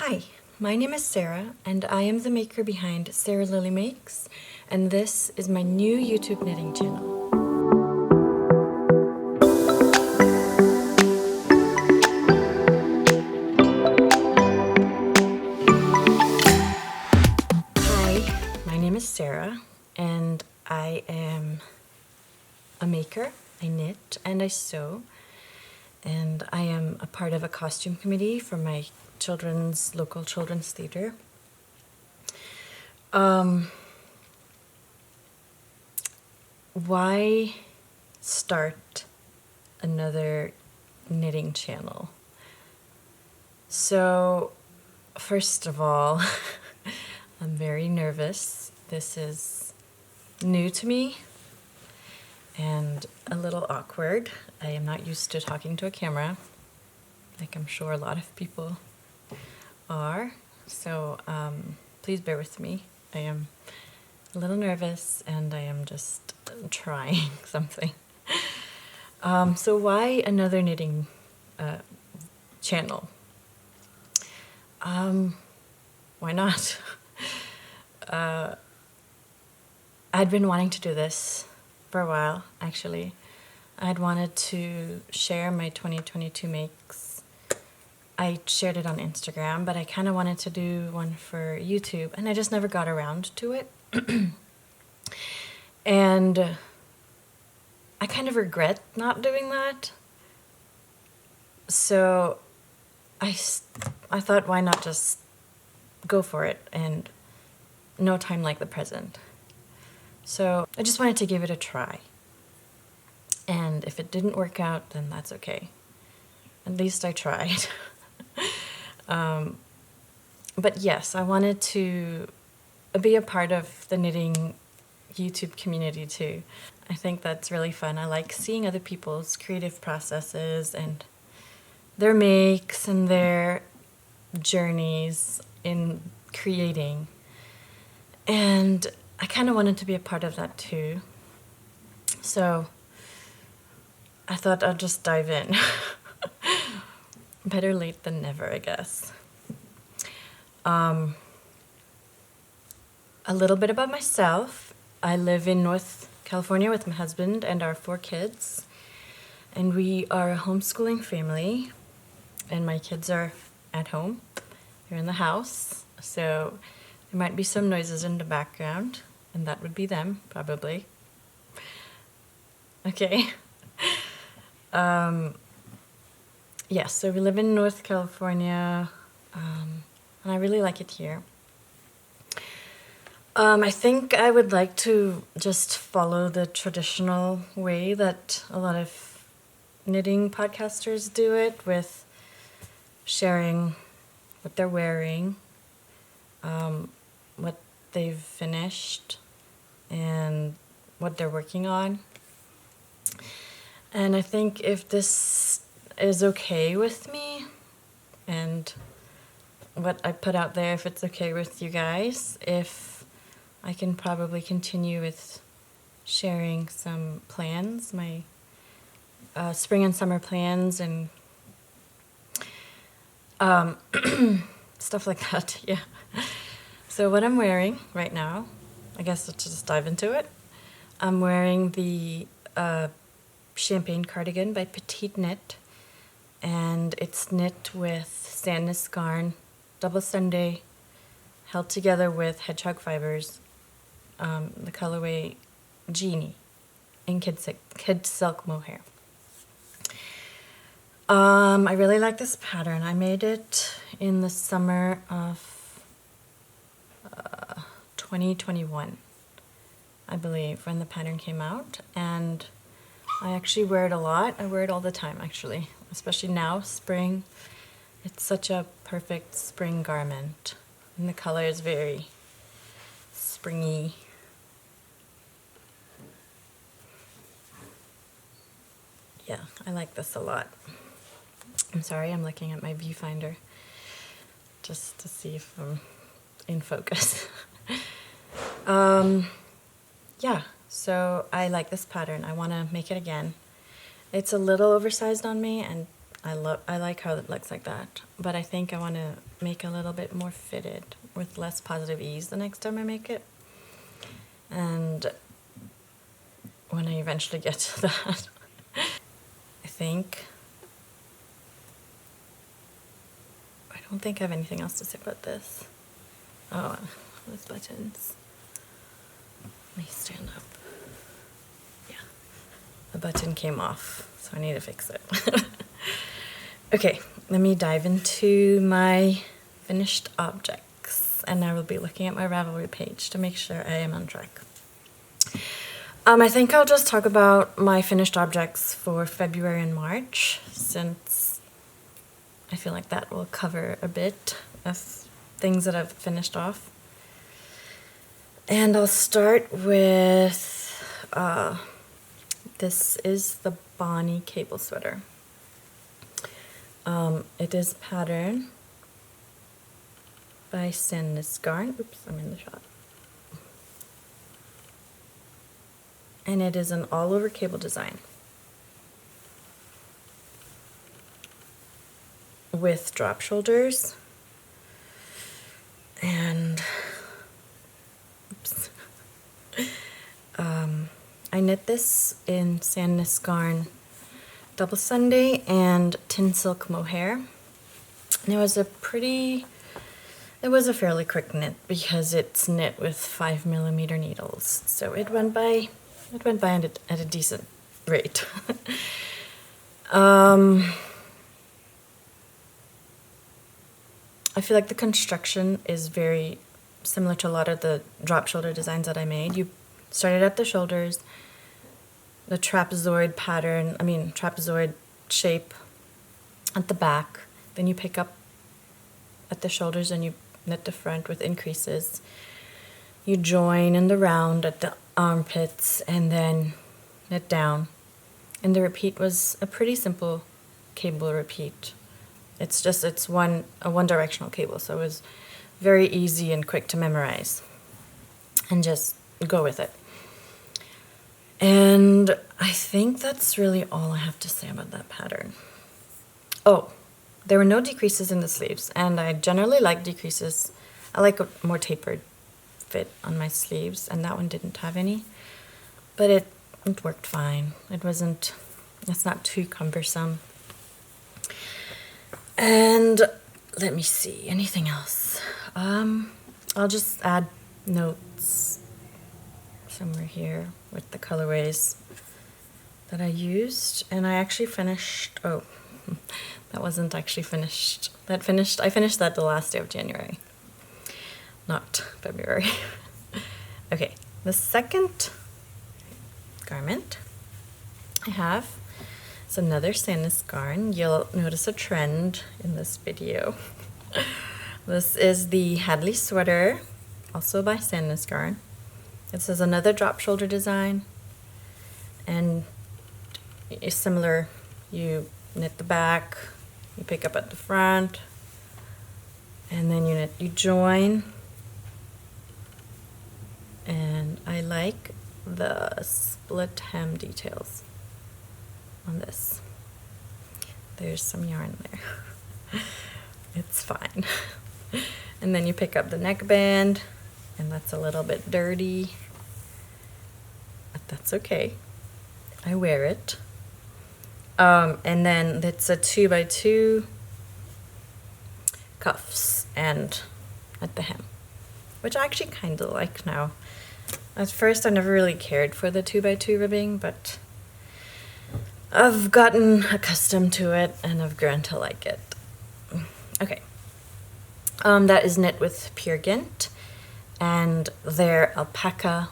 Hi, my name is Sarah, and I am the maker behind Sarah Lilly Makes, and this is my new YouTube knitting channel. Hi, my name is Sarah, and I am a maker. I knit and I sew, and I am a part of a costume committee for my local children's theater. Why start another knitting channel? So, first of all, I'm very nervous. This is new to me and a little awkward. I am not used to talking to a camera, like I'm sure a lot of people are. So please bear with me. I am a little nervous and I am just trying something. So why another knitting channel? Why not? I'd been wanting to do this for a while, actually. I'd wanted to share my 2022 makes. I shared it on Instagram, but I kind of wanted to do one for YouTube, and I just never got around to it. And I kind of regret not doing that. So I thought, why not just go for it, and no time like the present. So I just wanted to give it a try. And if it didn't work out, then that's okay. At least I tried. But yes, I wanted to be a part of the knitting YouTube community too. I think that's really fun. I like seeing other people's creative processes and their makes and their journeys in creating. And I kind of wanted to be a part of that too. So I thought I'd just dive in. Better late than never, I guess. A little bit about myself. I live in North California with my husband and our 4 kids. And we are a homeschooling family. And my kids are at home. They're in the house. So there might be some noises in the background. And that would be them, probably. Okay. Yes, so we live in North California, and I really like it here. I think I would like to just follow the traditional way that a lot of knitting podcasters do it, with sharing what they're wearing, what they've finished, and what they're working on. And I think if this is okay with me, and what I put out there, if it's okay with you guys, if I can probably continue with sharing some plans, my spring and summer plans, and stuff like that, yeah. So what I'm wearing right now, I guess let's just dive into it. I'm wearing the Champagne cardigan by Petite Knit, and it's knit with Sandnes Garn, double Sunday, held together with hedgehog fibers, the colorway Genie in Kid Silk Mohair. I really like this pattern. I made it in the summer of 2021, I believe, when the pattern came out, and I actually wear it a lot. I wear it all the time, actually, especially now, spring. It's such a perfect spring garment, and the color is very springy. Yeah, I like this a lot. I'm sorry, I'm looking at my viewfinder just to see if I'm in focus. Yeah, so I like this pattern. I want to make it again. It's a little oversized on me, and I like how it looks like that, but I think I want to make a little bit more fitted with less positive ease the next time I make it. And when I eventually get to that, I don't think I have anything else to say about this. Oh, those buttons. Let me stand up. Yeah, the button came off, so I need to fix it. Okay, let me dive into my finished objects, and I will be looking at my Ravelry page to make sure I am on track. I think I'll just talk about my finished objects for February and March, since I feel like that will cover a bit of things that I've finished off. And I'll start with, this is the Bonnie cable sweater. It is pattern by Sandnes Garn. Oops, I'm in the shot. And it is an all-over cable design with drop shoulders and oops. I knit this in Sandnes Garn Double Sunday and Tynn Silk Mohair. And it was a fairly quick knit because it's knit with 5mm needles, so it went by at a decent rate. I feel like the construction is very similar to a lot of the drop shoulder designs that I made. You started at the shoulders, the trapezoid shape at the back, then you pick up at the shoulders and you knit the front with increases. You join in the round at the armpits and then knit down. And the repeat was a pretty simple cable repeat. It's a one directional cable, so it was very easy and quick to memorize and just go with it. And I think that's really all I have to say about that pattern. Oh, there were no decreases in the sleeves, and I generally like decreases. I like a more tapered fit on my sleeves, and that one didn't have any, but it worked fine. It's not too cumbersome. And let me see, anything else? I'll just add notes somewhere here with the colorways that I used, and I actually finished, that wasn't actually finished. I finished that the last day of January, not February. Okay, the second garment I have is another Sandnes Garn. You'll notice a trend in this video. This is the Hadley sweater, also by Sandnes Garn. This is another drop shoulder design, and it's similar. You knit the back, you pick up at the front, and then you join. And I like the split hem details on this. There's some yarn there. It's fine. And then you pick up the neckband, and that's a little bit dirty, but that's okay. I wear it. And then it's a 2x2 cuffs and at the hem, which I actually kind of like now. At first I never really cared for the 2x2 ribbing, but I've gotten accustomed to it and I've grown to like it. Okay. That is knit with pure Gynt and their Alpakka,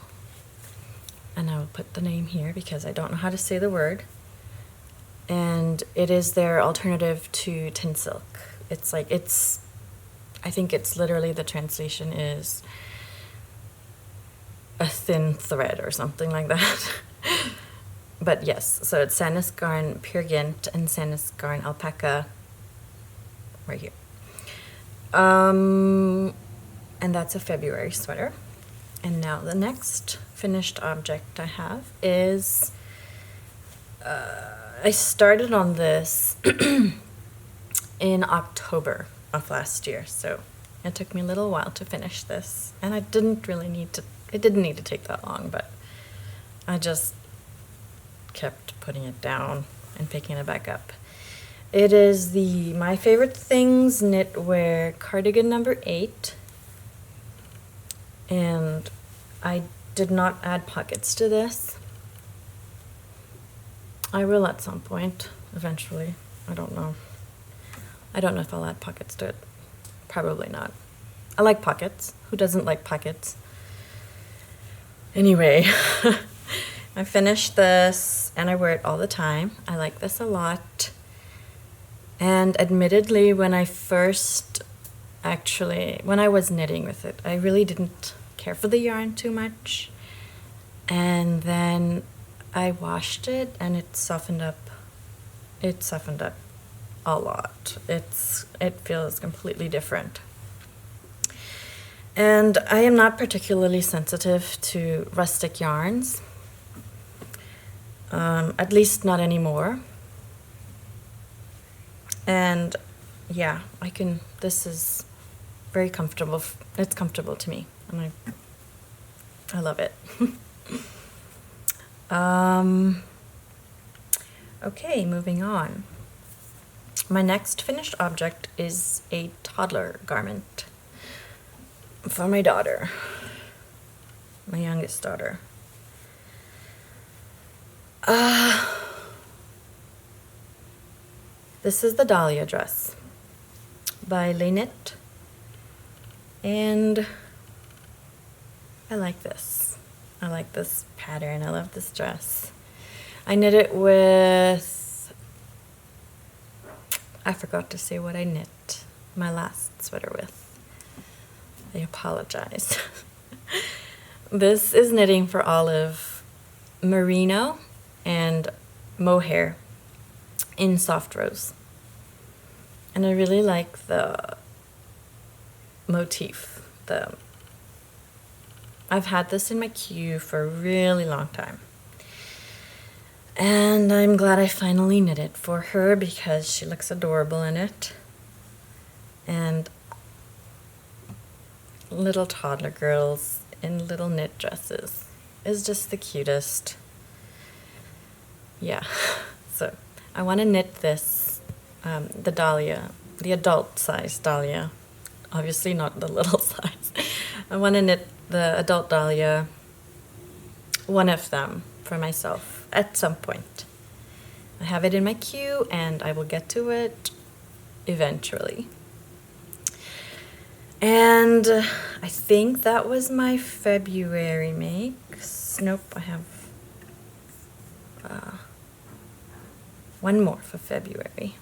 and I will put the name here because I don't know how to say the word. And it is their alternative to Tynn Silk. I think it's literally, the translation is a thin thread or something like that. But yes, so it's Sandnes Garn Pure Gynt and Sandnes Garn Alpakka right here. And that's a February sweater. And now the next finished object I have is I started on this in October of last year, so it took me a little while to finish this, and I didn't really need to, it didn't need to take that long, but I just kept putting it down and picking it back up. It is the My Favorite Things knitwear cardigan number 8, and I did not add pockets to this. I will at some point, eventually. I don't know. I don't know if I'll add pockets to it. Probably not. I like pockets. Who doesn't like pockets? Anyway, I finished this and I wear it all the time. I like this a lot. And admittedly, when I was knitting with it, I really didn't care for the yarn too much. And then I washed it and it softened up. It softened up a lot. It feels completely different. And I am not particularly sensitive to rustic yarns. At least not anymore. And yeah, this is very comfortable. It's comfortable to me, and I love it. Okay, moving on. My next finished object is a toddler garment for my daughter, my youngest daughter. This is the Dahlia dress by Lilly, and I like this. I like this pattern. I love this dress. I knit it with, I forgot to say what I knit my last sweater with. I apologize. This is knitting for Olive, Merino, and Mohair in soft rose. And I really like the motif. I've had this in my queue for a really long time. And I'm glad I finally knit it for her because she looks adorable in it. And little toddler girls in little knit dresses is just the cutest. Yeah, so I want to knit this, the Dahlia, the adult size Dahlia, obviously not the little size. I want to knit the adult Dahlia, one of them, for myself at some point. I have it in my queue and I will get to it eventually. And I think that was my February makes. Nope, I have one more for February.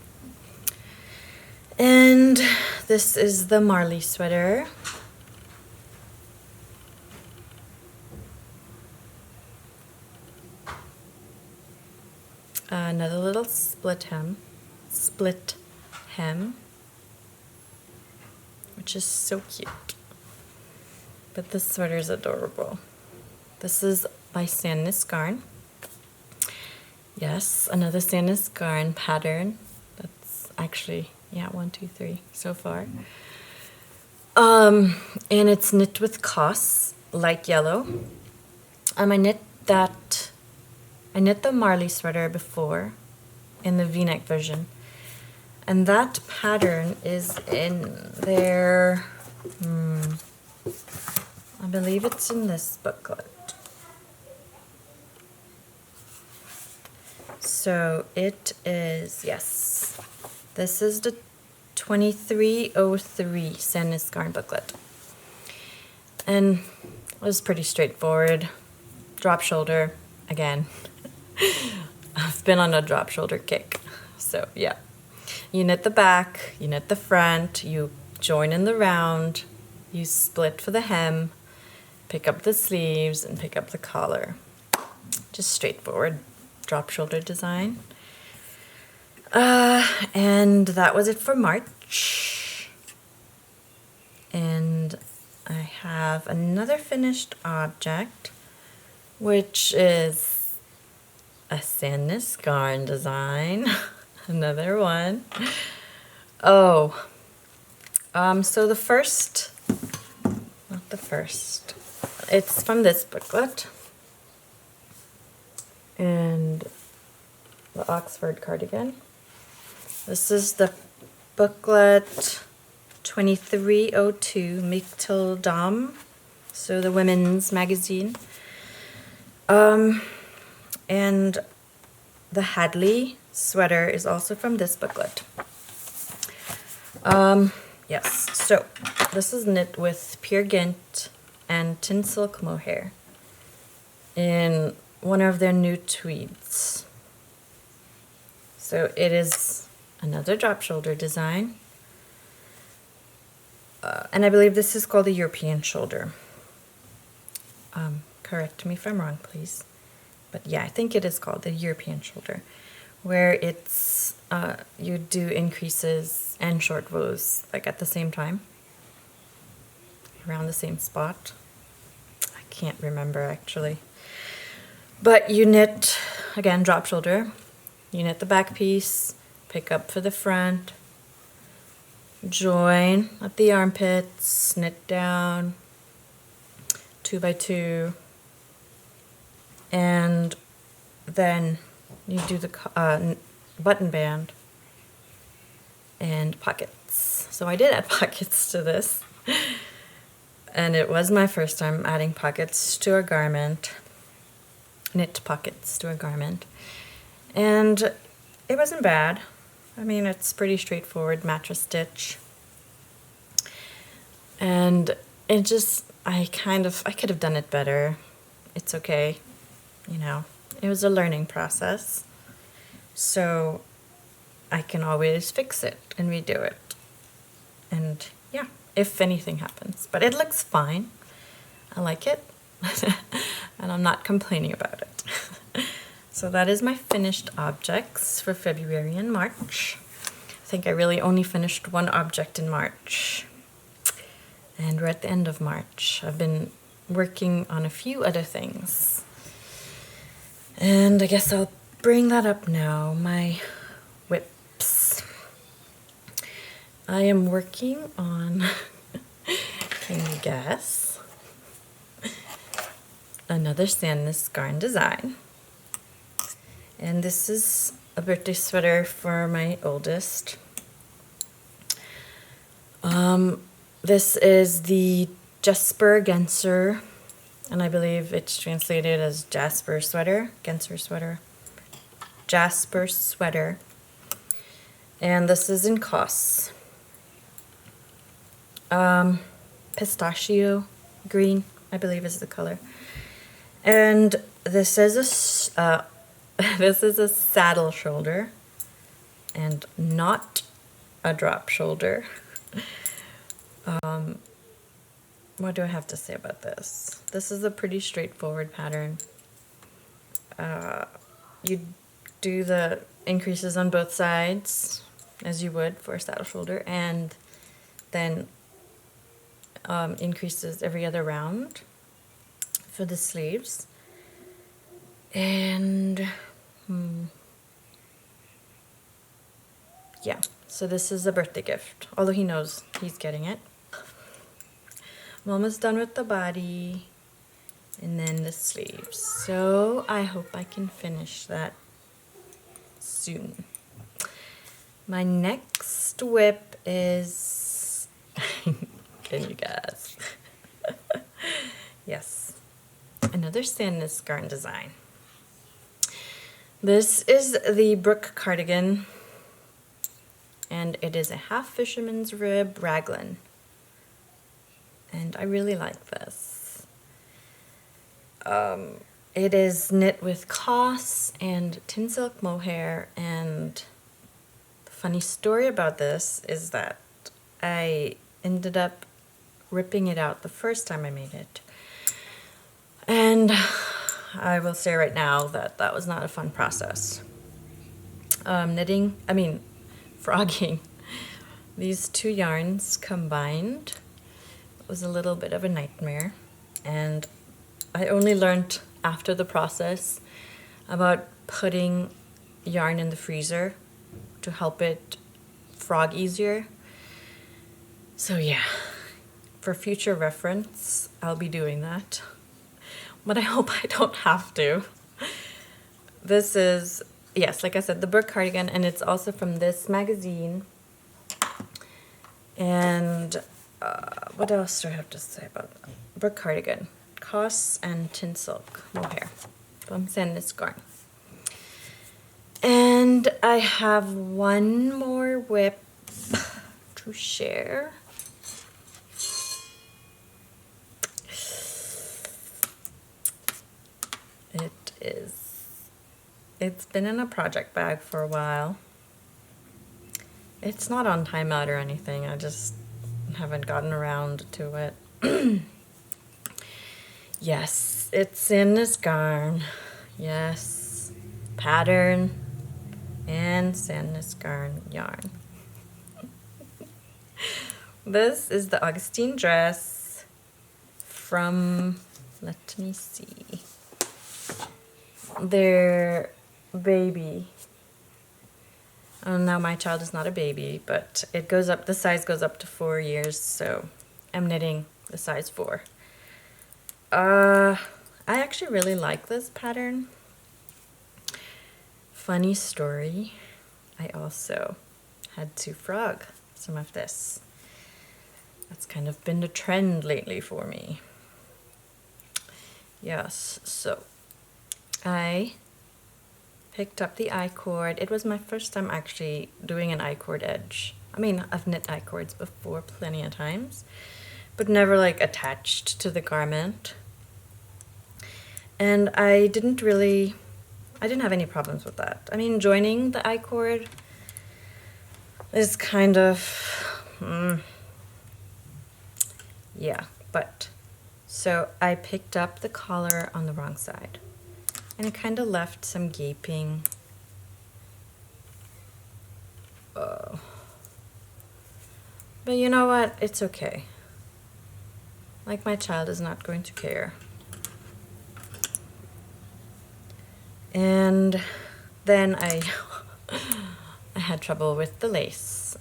And this is the Marley sweater. Another little split hem, which is so cute. But this sweater is adorable. This is by Sandnes Garn. Yes, another Sandnes Garn pattern. That's actually, yeah, 1, 2, 3 so far. And it's knit with Cos, light yellow. I knit the Marley sweater before in the V-neck version. And that pattern is in there, I believe it's in this booklet. So it is, yes, this is the 2303 Sandnes Garn booklet. And it was pretty straightforward. Drop shoulder, again. I've been on a drop shoulder kick. So yeah, you knit the back, you knit the front, you join in the round, you split for the hem, pick up the sleeves, and pick up the collar. Just straightforward drop shoulder design. And that was it for March. And I have another finished object, which is a Sandnes Garn design. Another one. Oh, so the first, not the first, it's from this booklet. And the Oxford cardigan. This is the booklet 2302 Miktel Dam, so the women's magazine. And the Hadley sweater is also from this booklet. Yes, so this is knit with pure Gynt and Tynn silk mohair in one of their new tweeds. So it is another drop shoulder design. And I believe this is called the European shoulder. Correct me if I'm wrong, please. But yeah, I think it is called the European shoulder, where it's you do increases and short rows like at the same time, around the same spot. I can't remember actually. But you knit, again, drop shoulder. You knit the back piece, pick up for the front, join at the armpits, knit down 2 by 2, and then you do the button band and pockets. So I did add pockets to this, and it was my first time adding pockets to a garment, knit pockets to a garment, and it wasn't bad. I mean, it's pretty straightforward mattress stitch, and it just, I could have done it better. It's okay, you know, it was a learning process, so I can always fix it and redo it, and yeah, if anything happens. But it looks fine. I like it, and I'm not complaining about it. So that is my finished objects for February and March. I think I really only finished one object in March, and we're at the end of March. I've been working on a few other things, and I guess I'll bring that up now. My whips. I am working on, can you guess, another Sandnes Garn design. And this is a birthday sweater for my oldest. This is the Jesper Genser, and I believe it's translated as Jasper sweater, Genser sweater, Jasper sweater. And this is in Cos. Pistachio green, I believe is the color. And this is a this is a saddle shoulder and not a drop shoulder. What do I have to say about this? This is a pretty straightforward pattern. You do the increases on both sides as you would for a saddle shoulder, and then increases every other round for the sleeves. And yeah, so this is a birthday gift, although he knows he's getting it. I'm almost done with the body and then the sleeves, so I hope I can finish that soon. My next whip is can you guess? Yes, another Sandnes Garn design. This is the Brook cardigan, and it is a half fisherman's rib raglan, and I really like this. It is knit with Cos and Tynn silk mohair, and the funny story about this is that I ended up ripping it out the first time I made it, and I will say right now that that was not a fun process. Frogging these two yarns combined was a little bit of a nightmare, and I only learned after the process about putting yarn in the freezer to help it frog easier. So yeah, for future reference, I'll be doing that. But I hope I don't have to. This is, yes, like I said, the Burke cardigan, and it's also from this magazine. And what else do I have to say about it? Burke cardigan, Coss and Tynn silk mohair from Sandnes Garn. And I have one more whip to share. It's been in a project bag for a while. It's not on timeout or anything, I just haven't gotten around to it. Yes, it's Sandnes Garn. Yes, pattern and Sandnes Garn yarn. This is the Augustine dress from, let me see, their baby. Oh, now my child is not a baby, but it goes up, the size goes up to 4 years, so I'm knitting the size 4. I actually really like this pattern. Funny story, I also had to frog some of this. That's kind of been the trend lately for me. Yes, so I picked up the I-cord. It was my first time actually doing an I-cord edge. I mean, I've knit I-cords before plenty of times, but never like attached to the garment. And I didn't have any problems with that. I mean, joining the I-cord is kind of, yeah, but so I picked up the collar on the wrong side. And it kind of left some gaping. But you know what? It's okay. Like, my child is not going to care. And then I had trouble with the lace.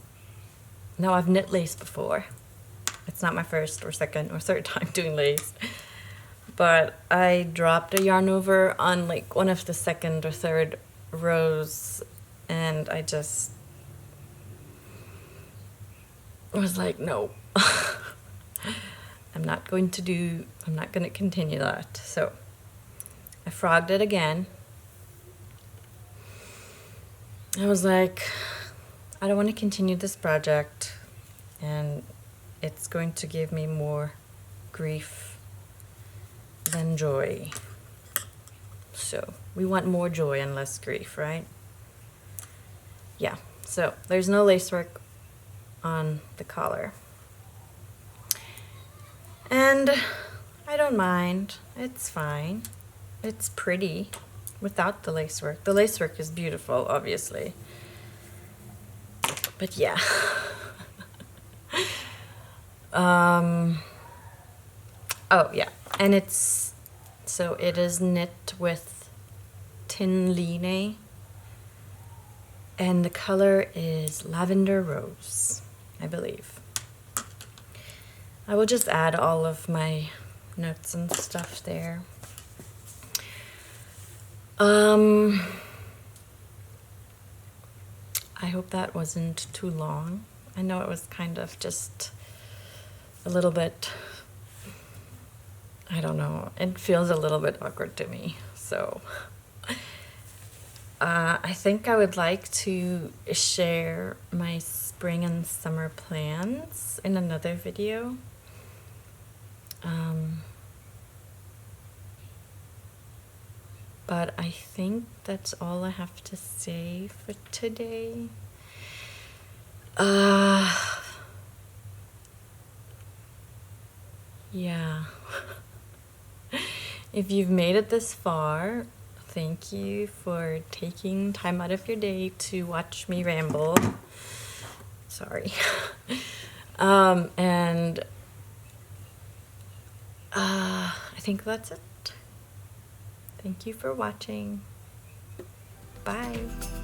Now, I've knit lace before. It's not my first or second or third time doing lace. But I dropped a yarn over on like one of the second or third rows, and I just was like, no, I'm not going to continue that. So I frogged it again. I was like, I don't want to continue this project, and it's going to give me more grief than joy. So we want more joy and less grief, right? Yeah, so there's no lacework on the collar. And I don't mind, it's fine. It's pretty without the lacework. The lacework is beautiful, obviously. But yeah. Oh yeah, and it is knit with Tynn, and the color is lavender rose, I believe. I will just add all of my notes and stuff there. I hope that wasn't too long. I know it was kind of just a little bit, I don't know, it feels a little bit awkward to me. So I think I would like to share my spring and summer plans in another video. But I think that's all I have to say for today. Yeah. If you've made it this far, thank you for taking time out of your day to watch me ramble. Sorry. And I think that's it. Thank you for watching. Bye.